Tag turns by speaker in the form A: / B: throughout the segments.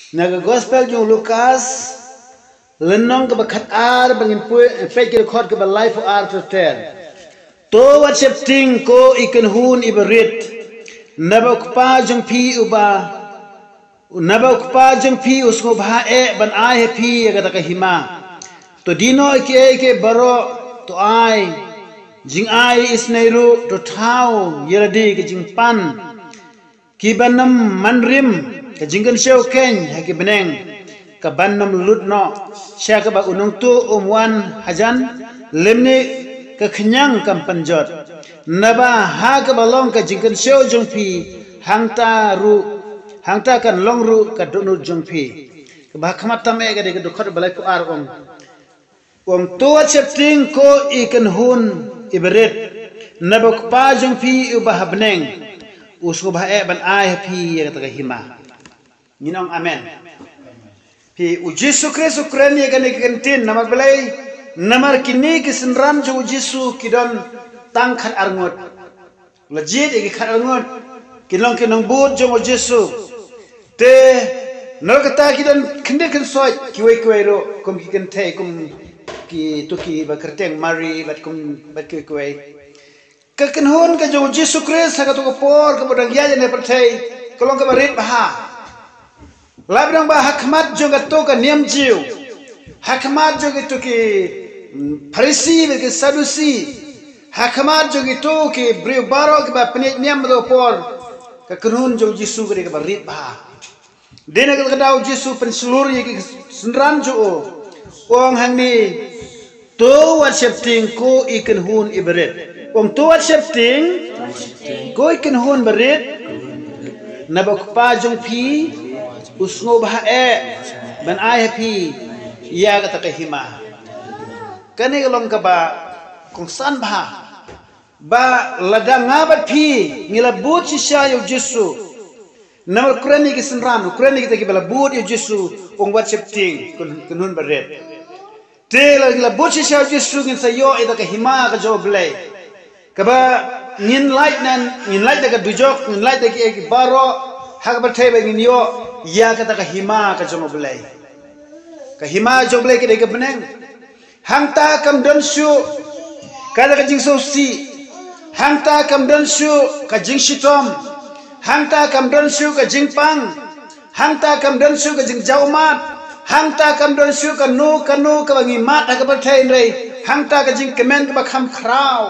A: Naga gospel jung Lukas lenong ke bakat ar bangin fake record ke life ar total. To what shifting ko ikan hun iberit. Nabok pa jung pi uba. Nabok pa jung pi usko bae ban ai pi kata ke hima. To dino ke baro to ai jing ai isneiru to tau yeradi ke jing pan ki banam manrim ke jingkan show ken haki beneng ke banam lutno sya ke ba unung tu umwan hajan lemni ke kenyang kam panjot naba ha ke balong ke jingkan show jungpi hangta kan longru ke dunu jungpi ke ba kamatam e ke dokot balai ku ar om tua chepting ko ikan hun iberit naba pa jungpi ubah beneng usko bae ban ai pi kata ke hima Ninong amen. Pi ujisu Kristus kreni kan ikentin namar belai namar kini kisenram jo ujisu kidon tangkat arngot. Lejit iki khat arngot kinong but jo ujisu. Te nol kata kidon kende kan soi kiwe ro kum kiken te kum ki tuki ba kerteng mari bat kum bat kiwe. Kaken hon ka jo ujisu Kristus ka to por ka bodang ya ne pertai kolong ka barit baha. Labdang ba hakmat juga to ka niam jiu hakmat juga to ki Farisi ke Sadusi hakmat juga to ki brio baro ke ba penik niam do por ka kunun jo Jisu ke ba rit ba dena ka dau Jisu pen seluruh ye ki senran jo wong hang ni to wat shifting ko ikan hun ibret wong to wat shifting ko ikan hun berit nabok pa jong pi usngo bae ban ai pi ya kata ke hima kani galong ka ba kung san ba ladang ngabat pi ngilabut si sya Jisu namar kurani ki senram kurani kita ki balabut Jisu ong wat shifting kunun baret te ngilabut si sya Jisu ngin sayo ita ke hima ka jo blai ka ba ngin light ka dujok ngin light ki baro hak bertai bagi yo ya kata ka hima ka jomo belai ka hima jo belai ke beneng hangta kam don shu kada ka jing sosi hangta kam don shu ka jing shitom hangta kam don shu ka jing pang hangta kam don shu ka jing jaumat hangta kam don shu ka nu ka bangi mat ka bertai rei hangta ka jing kemen ka kham khrau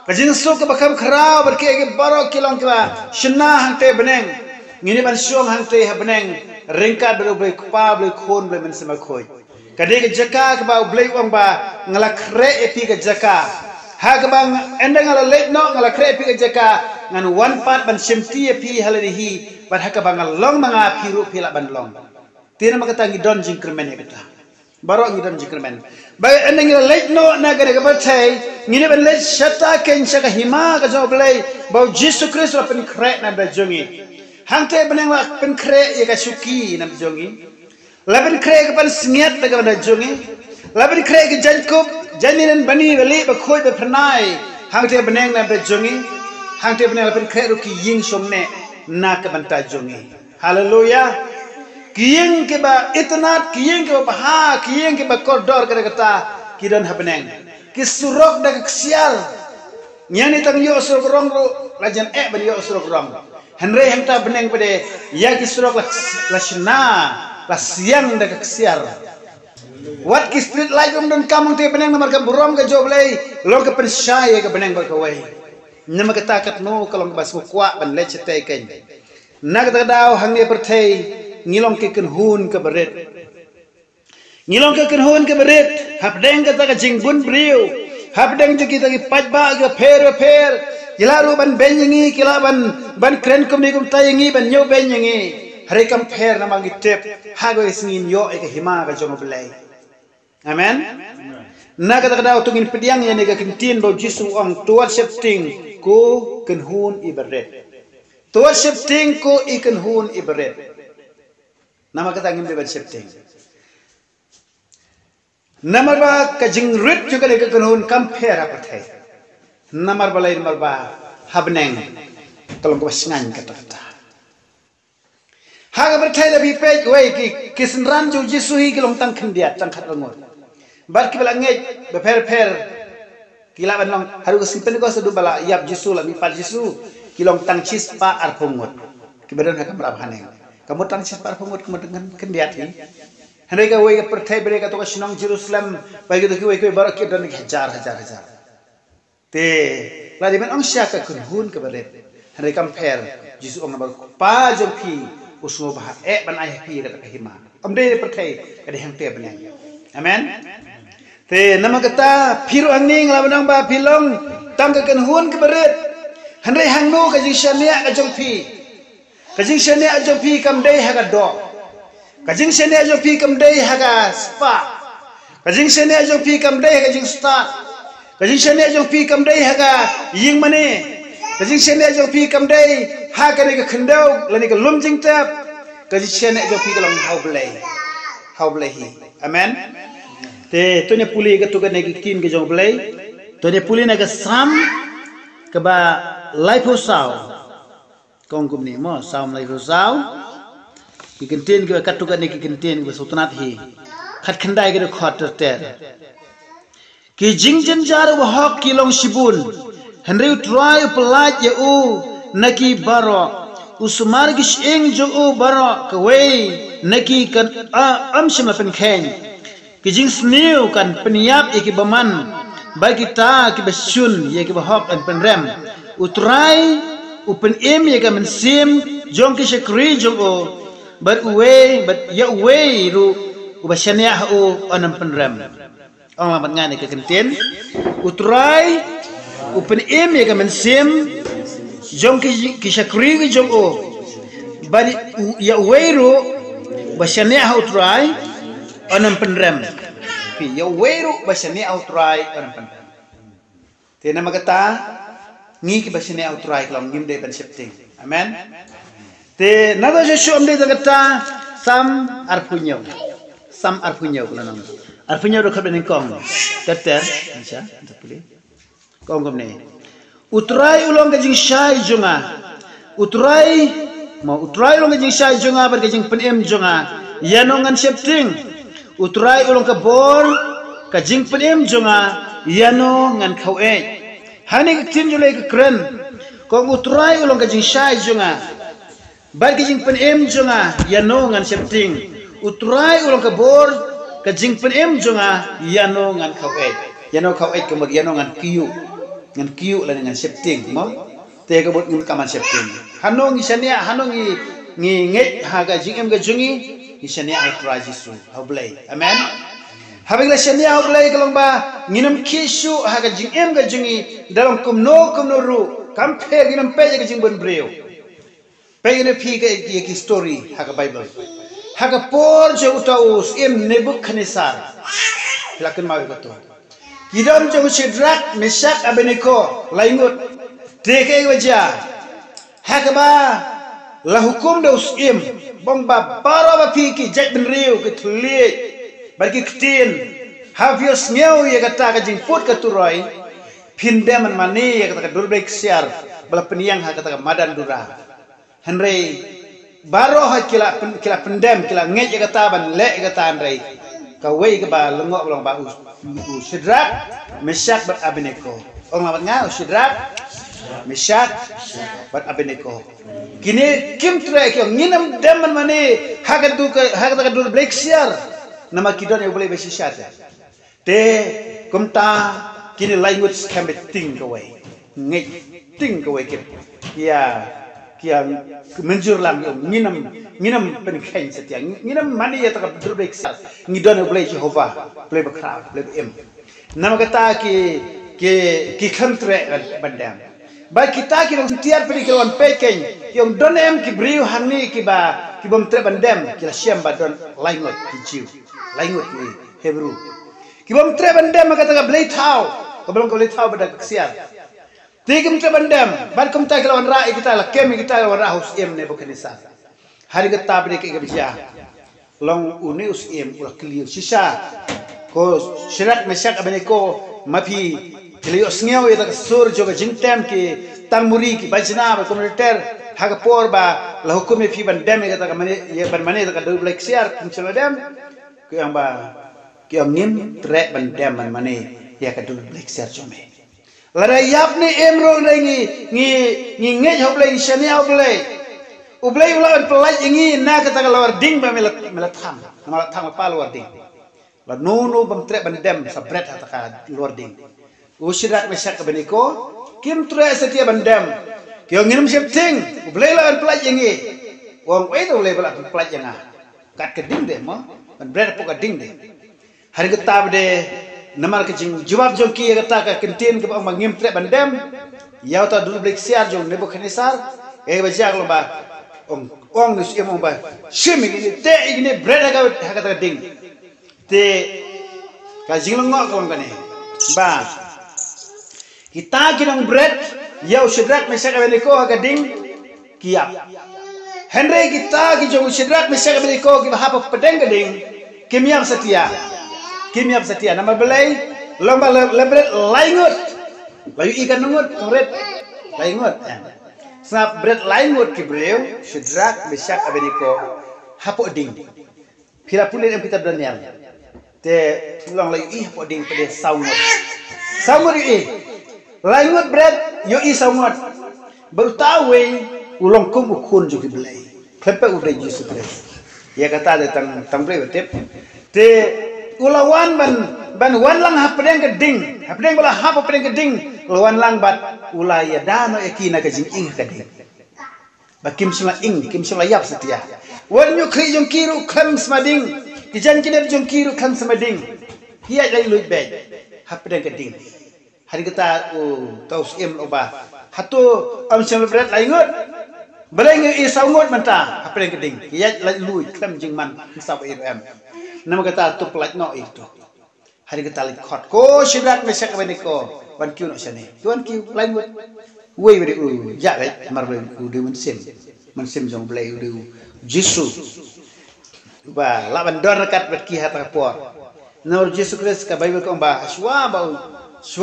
A: ka jing su ka kham khrau berke ke baro kilong ka shna hangte beneng ngini ban syong hangte habneng ringkat berubai kupa blai khon blai men sama khoi kade ke jaka ke ba blai wang ba ngala kre epi ke jaka ha ke bang endang ngala late no ngala kre epi ke jaka ngan one part ban simti epi halarihi ban ha ke bang long manga piru pila ban long tina makata ngi don jingkermen ya kata baro ngi don jingkermen ba endang ngala late no na gade ke batai ngini ban late shata ken shaka hima ka jo blai ba Jisu Kristus pen kre na ba jongi hangte beneng wa pen kre ye ka suki nam jongi la pen kre ka pan sniat ta ka na jongi la pen kre ka jankup janinen bani bali ba khoi ba pranai hangte beneng na ba jongi hangte beneng la pen kre ru ki ying somne na ka ban ta jongi haleluya kiyeng ke ba itnat kiyeng ke ba ha kiyeng ke ba kodor ka kata kidon ha beneng ki surok da ka ksial nyani tang yo surok rong ru lajan ban yo surok rong Henry hanta beneng pade ya kisrok la shna la siang da kaksiar wat ki street light don kamang te beneng namar ka burom ka joblei lor ka pensai ka beneng ba ka wai nama ka takat no kalong bas ko kwa ban le chete ken nag da daw hangne perthei ngilong ke ken hun ka beret ngilong ke ken hun ka beret hapdeng ka ta ka jingbun briu hapdeng ki ta ki pajba ka fer Kilaru ban benyengi ban kren kumni kum tayengi ban nyo benyengi hari kam pher namang itep hago isngin yo eka hima ka jomo belai amen naga daw tungin pediang ya nega kintin bo Jisu ang tuat shifting ko kenhun iberet tuat shifting ko ikenhun iberet nama kata ngim be shifting nama ba ka jingrit juga nega kenhun kam pher apathai namar balai namar ba habneng kalong ko singan kata Haga berthai da bi pe wei ki kisnran ju Yesu hi ki long tang khendia tang khat langot bar ki bala ngej be per kila ban long haru simpen ko sedu bala yap Yesu la mi pal Yesu ki long tang chis pa ar pongot ki badan ha kam rab haneng kamu tang chis pa ar pongot kamu dengan khendia thi hanai ka wei ka berthai bere ka to ka sinong Jerusalem bai ki wei ko bar ki dan hajar te la di ban ong sya ka kun hun ka bare hanai kam per Yesu ong bar pa jom phi usmo bah ban ai pi ka hima amde perthai ka de hang te ban amen te nama kata phiru angning la banang ba philong tam ka kan hun ka beret hanrei hang no ka jing shania ka jong phi ka jing shania jong phi kam dei ha ka do ka jing shania jong phi kam dei ha ka spa ka jing shania jong phi kam dei ka jing sta ka jing shania jong phi kam dei ha ka ying mane ka jing shania jong phi kam dei ha ka ni ka khendau la ni ka lum jing tap ka jing shania jong phi ka long hau blai hi amen te tonya puli ka tu ka ne ki kin ke jong blai tonya puli na ka sam ka ba life sao kong kum ni mo sam life sao ki kentin ke ka tu ka ne ki kentin ke sutunat hi khat khandai ke khot ter ki jing jen jar wa hok ki long shibun henry try pelaj ye u naki baro usmar ki eng jo u baro ka wei naki kan am shima pen khen ki jing sniu kan peniap iki baman bagi ta ki basun ye ki bahok an penrem utrai upen em ye ka mensim jong ki shakri jong o but uwe but ya uwe ru ubashania u anam penrem ong lamat ngane ke kenten utrai upen em ye ka mensim jong ki shakri jong o but ya uwe ru ubashania utrai anam penrem pi ya weru basani outrai anam penrem te nama kata ngi ki basani outrai klong ngim de ban septing amen te nado jesu amde kata sam arpunyo kulanang arpunyo do khaben kong teter insya tapuli kong komne utrai ulong ka jing shai junga utrai ulong ka jing shai junga bar ka jing penem junga yanongan septing utrai ulong ka bor ka jing penem jonga yano ngan khau e hani ka tin jule ka kren ko utrai ulong ka jing shai jonga bar ka jing penem jonga yano ngan septing utrai ulong ka bor ka jing penem jonga yano ngan khau e yano khau e ka mag yano ngan kiu la ngan septing mo te ka bot ngin kaman septing hanong isania hanong ngi nge ha ka jing em ka jungi isania utrai Yesu hablay amen habang la shania hablay kalong ba nginam kisu haga jing em ga jingi dalam kumno ru kam pe ginam pe ga jing bon breu pe ne phi ga ki story haga bible haga por je utaus em Nebukadnezar lakan ma ga to kidam je Shadrach Meshach Abednego laingut teke waja haga ba la hukum da usim bong ba para ba pi ki jai ben riu ki thli bagi ktin hafios ngeu ye kata ka jing put ka turoi pin deman mani ye kata ka durbek siar bala peniang ha kata ka madan dura henrei baro ha kila pendem kila ngej ye kata ban le ye kata henrei ka wei ka ba lengok long ba Shadrach Meshach bat Abednego ong lamat ngau Shadrach Meshach bat Abednego kini kim trek yang nginam deman mani haga ka dur black siar nama kidon yang boleh besisat te kumta kini language can be think away ngej think away kia menjur lam yang nginam penkhen setia nginam mani ya tak dur black siar ngidon yang boleh Jehovah boleh berkraf boleh em nama kata ki kantre bandam baik kita kira tiar pedi kirawan pekeng yang donem ki briu hani ki bom tre bandem kira siam badon laingot ki jiu laingot ki Hebrew ki bom tre bandem maka taga blai thau ko belum ko blai thau badak siar tigim tre bandem bad kum ta kirawan ra kita la kem kita kirawan ra hus em Nebukadnezar hari kita pedi ki gebja long unius em ula kliu sisa ko Shadrach Meshach Abednego mapi Kiliyo sngew ita sur joga jingtem ki tangmuri ki bajna ba komiter hak por ba la hukum fi ban dem kata kamane ye ban mane kata do black siar kum chelo dem ke yang ba ke yang ngim tre ban dem ban mane ya kata do black siar chome lara yap ni emro ngi nge hoblay shani hoblay ublay ulan pelaj ingi na kata lawar ding ba melat tham pa lawar ding la no bam tre ban dem sabret hataka lawar ding usirat mesak beniko kim tre setia ban dem kyo nginum siap ting ublay lawan pelaj ingi wong itu ublay lawan pelaj yang kat keding deh mo ban bret poka ding deh hari ketab deh namar kecing jawab jongki kata ka kentin ke bang ngim tre ban dem yau ta dulu blik siar jong Nebukadnesar baca kalau ba ong nus emo ba shim ini te ini bret kata ding te ka jinglong ngok kon kane ba kita kinang bret yau Syedrak Mesyak Abednego gading kiap Henry kita ki jong Syedrak Mesyak Abednego ki bahapa pedeng gading kimiap setia nama belai lomba lebret laingut layu ikan nungut kret laingut snap bret laingut ki breu Syedrak Mesyak Abednego hapo ding pira pulin yang kita Daniel te long layu hapo ding pada saungut laingut bret yo saungut baru tahu ulong kum ukun juga belai klepe udah Yesus Kristus ya kata ada tang breu tip te ulawan ban wan lang hapdeng keding hapdeng bala hapdeng keding lawan lang bat ulaya dano ekina ka jing ing keding bakim sula yap setia wan nyu kri jong kiru klam smading kijan kinep jong kiru klam smading hiya lai luit be hapdeng keding hari kita taus oba hatu am celebrat laingut balai ngi saungut menta hapdeng keding hiya lai luit klam jing man sab em nama kata tu pelat no itu hari kita lihat kot ko Syedrak Mesyak Abednego wan kiu no sini tuan kiu lain buat wei beri ja bet mar beri udah mensim jong belai udah Yesu ba lawan dor kat bet ki hata por nor Yesu Kristus ka Bible ko ba shwa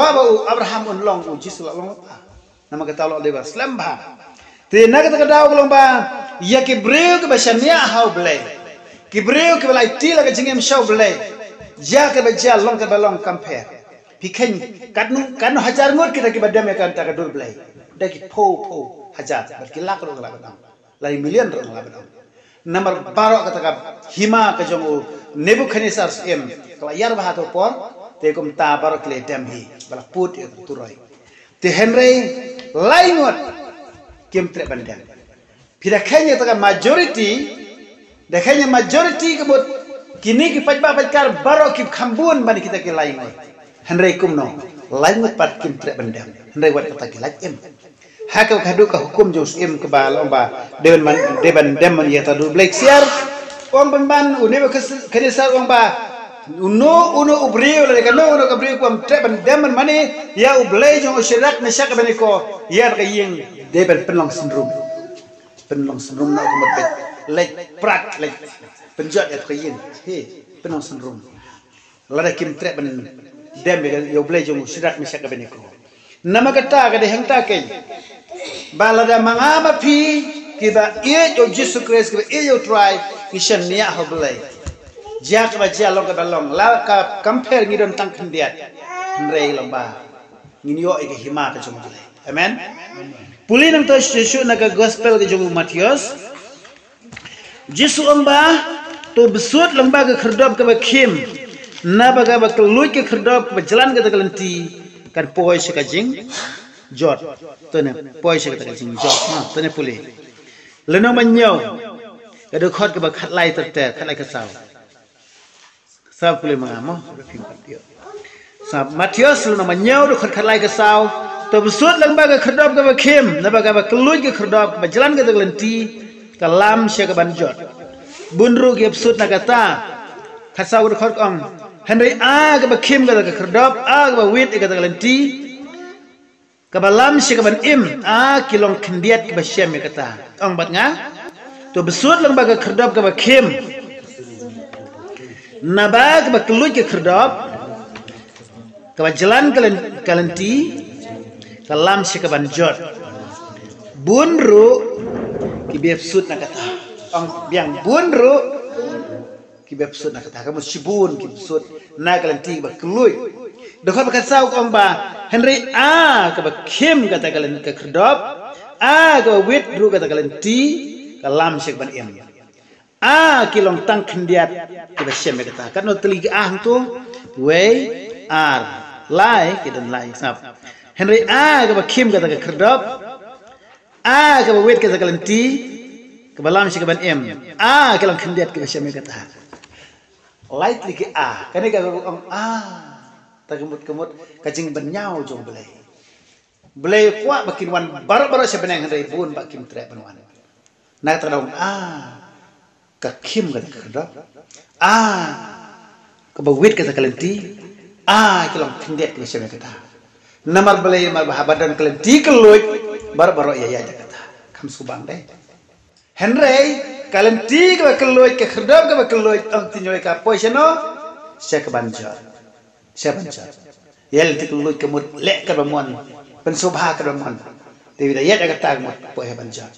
A: bau Abraham unlong Yesu long pa nama kata lo lebar slam ba te na kata daw ko long ba ya ke breu ke basania hau belai Kibreu ke balai tila ke jengem show belai ja ke baja long ke balong compare piken kanu hajar ngut kita ke badam ya kan ta dur belai daki po hajar berkilak ro la badam lai million ro la badam number baro kata ka hima ke jong Nebukadnesar em kala yar bah to por te kum ta baro kle dem hi bala put turoi te Henry lai ngut kim tre bandam pira kanya ta majority dekanya majority kebut kini ki pajba pajkar baro ki khambun bani kita ki lain Henry kumno lain pat kim tre bandam Henry wat kata ki lain hakau kadu ka hukum jos im ke balomba deban dem ya tadu black siar om ban Nebukadnesar om ba uno ubrio le kanu uno kabrio kum tre bandam mani ya ublay jong Syedrak Mesyak Abednego ya ka ying deban penlong syndrome na umat lek prat lek penjat et kayin he penong sendrum lada kim tre ben dem yo blay jong Syedrak Mesyak Abednego nama kata ka de hangta kai balada mangama pi kiba ye yo Yesus Kristus kiba ye yo try kishan niya ho blay jak ba ja long ka balong la ka compare ngidon tang kendiat nrei lomba nginyo ike hima ka jong blay amen puli nang to Yesus na ka gospel ke jong Matius Yesus amba to besut lomba ke kherdop ke bakim na baga bakeluy ke kherdop ke jalan ke tagalenti kan poi se ka jing jot to ne poi se ka jing jot to ne puli leno manyo ke do khot ke ba khat lai ter khat lai ka saw puli mangamo sa Matius leno manyo do khat lai ka saw to besut lomba ke kherdop ke bakim na baga bakeluy ke kherdop ke jalan ke tagalenti kalam syaka banjot bunru gi absud nakata khasaw khot om Henry ga bakim ga kherdop ga wit ga lenti ka balam syaka ban im kilong kendiat ka basyam kata ong bat nga to besud lang baga kherdop ka bakim nabag bakluj ka kherdop ka jalan kalenti kalam syaka banjot bunru kibeb sud nak kata ang biang bunru kibeb sud nak kata kamu sibun kibeb sud nak kalanti ba kelui dokar ba kasau kong ba Henry ka ba kim kata kalen ka kerdop ka ba wit ru kata kalanti kalam syek ban em kilong tang kendiat ka ba syem kata kan no teliga tu way lai kidan lai sap Henry ka ba kim kata ka kerdop ka ba wit kata kalanti ka ba lam syek ban em kilong kendiat ka ba syem kata light lagi kan ka ang tagemut-gemut kajing benyau jong belai kuat bakin wan baru-baru sebenang Henry bun bakin trek benwan nak tadaung ka kim kata kerda ka bawit kata kalenti kilong kendet ke syame kata namar belai mar bahabadan kalenti keluit baru-baru ya kata kam subang deh Henry kalenti ka keluit ke kerda ka keluit ang tinyoy ka poiseno sya ka banjar yel tikuluit kemut lek ka bamon pensubha ka bamon dewi da yet agata mut po he banjar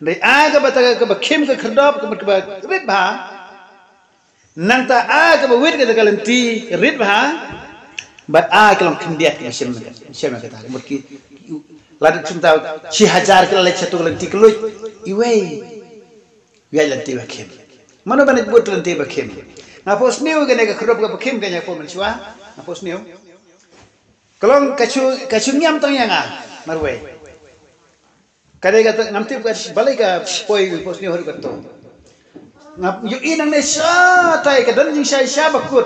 A: ndai ka bata ka kim ka kherdop ka rit bha nang ta ka wit ka kalenti rit bha bat kalong kendiat ka syem ka ta mut ki ladat cinta si hajar ka lek satu kalenti keluit iwe ya lanti ba kim mano banit but lanti ba kim ngapos niu ka ka kherdop ka kim ka nya po mensua ngapos niu kalau kacu nyam tang yang marway kadai kata ngamti balik ke poi pos ni hari kata ngap yu inang ne sa tai kadan jing sai sa bakut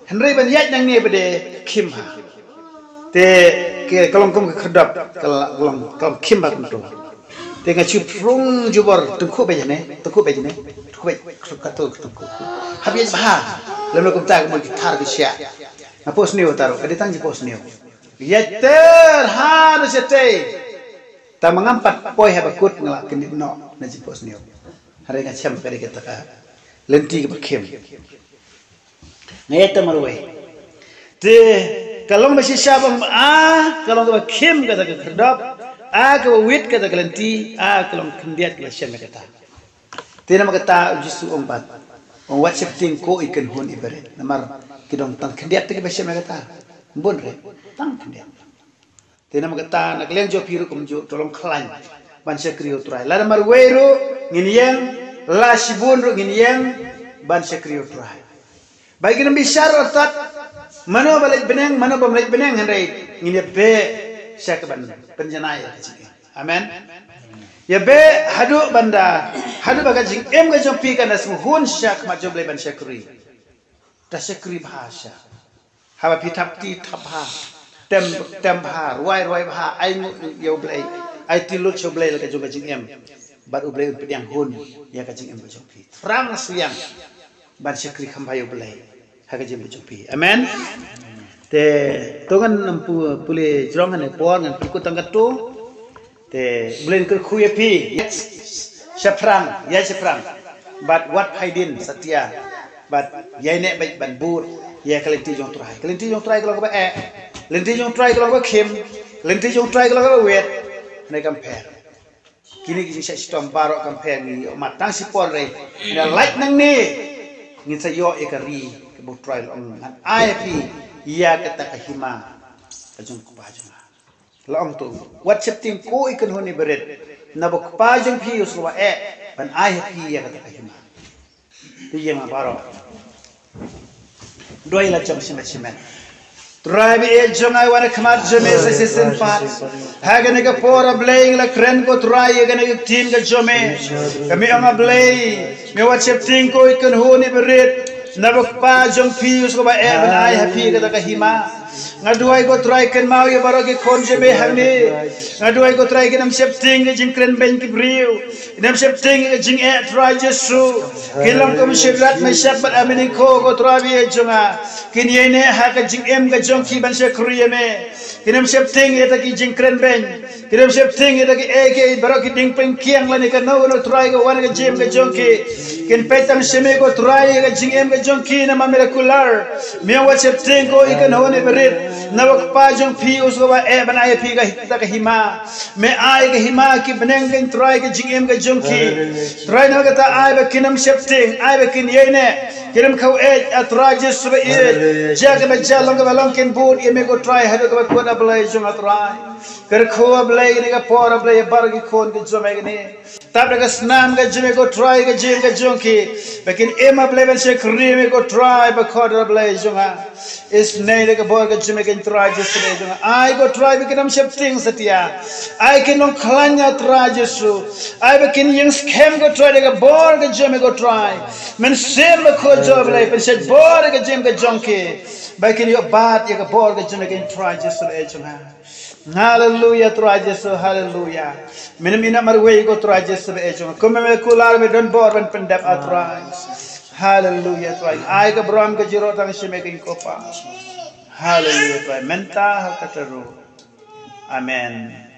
A: Henry ban yat nang ne bede kim ha te ke kalong kum kherdap kalong kim ba kuntu te ngachu prung jubor tengku be jane tengku be kata tengku habis bah lalu kum tak mo gitar ke sia pos niu taruh kadai tang pos niu yeter harus yete ta mengampat poi habakut ngelak kenit no na pos niu hari ngacam kali kita ka lenti ke bakem ngayata marwe te kalong masih syabang kalong ke bakem kata ke kerdap ke wit kata ke lenti kalong kendiat ke syam kata te nama kata jisu ompat wat septing ko ikan hun ibarat namar kidong tang kendiat ke syam kata bon re tang kendiat te nama kata nak leng jo piru kum jo tolong klan ban sekrio trai la namar weru nginiang la sibun ru nginiang ban sekrio trai bagi nabi syaratat mano balik beneng mano balik beneng handai ngini be syakban penjanai amen ya be hadu banda hadu bagajing em ga jompi kana smuhun syak ma joble ban syakri ta syakri bahasa hawa pitapti tapha tem bha roi bha ai yo blai ai tilut so blai ka jong jing em bat ublai pediang hun ya ka jing em jong pi frang suyang ban syakri khambayo blai ha ka jing jong pi amen te tongan nampu pule jrong ne por ngan pikut tangkat tu te blai ke khuye pi syafrang bat wat haidin satya bat yai ne baik ban bur ya kalenti jong trai kalau ba lenti jong trai kalau ba kim lenti jong trai kalau ba wet ne compare kini kisi sa stom baro compare ni matang si por re na like nang ni ngin sa yo ekari ke bu trai ong an ip ya kata kahima kajong kupajong long tu what setting ko ikan honi beret na bu kupajong pi uswa ban ip ya kata kahima ti yang baro doi la jom simen Tribe ejong I wanna come out jome assistant part hagane ka pora playing la kren ko try hagane ka team ka jome kami ang play me whatsapp team ko ikan honi berit nabok pa jong pius ko ba ban ai happy ka hima ngaduai ko try ken mau ya baro ke kon jome hangni ngaduai ko try ken am setting ke jing kren ben ki briu nam setting ke jing try jesu kilang ko mshirat me shabat amini ko tribe ejonga kinyene ha ka jing em ka jong ki ban se kriyeme kinam setting eta ki jing kren ben kinam setting eta ki eke baro ki ding pen kiang la ne ka no try ko wan ka jim ka jong ki ken petam seme ko try ka jing em ka jong ki na miracular me wa setting ko ikan hone berit Nawak pa jong pi uswa e banai pi ga hita ka hima. Me ai ga hima ki beneng gen try ga jingem ga jong ki. Try na ga ta ai ba kinam shifting, ai ba kin yene. Kinam khau e atra Jesus ba e. Ja ga jalong ga balong kin bud e me go try hado ga ko na blai jong atrai. Ker kho blai ni ga por blai bar gi khon ga jome ga ni. Tap ga snam ga jome go try ga jing ga jong ki. Bakin ema blai ben se kri me go try ba khod blai jong ha. Is nay ga bor ga jome ga try Jesus ba jong. I go try bi kinam shifting satia. I can long klanya try Jesus. I ba kin yung scam go try ga bor ga jome go try. Men sem ba kho job blai ben se bor ga jing ga jong ki. Bakin yo bat ya ga bor ga jome ga try Jesus ba jong ha. Hallelujah, try Jesus, hallelujah. Minamina marway go try Jesus be ejong. Kume me kular me don bor ben pendap atrai. Hallelujah, try. Ai ka bram ka jiro tang shime king kopa. Hallelujah, try. Menta hakataru. Amen.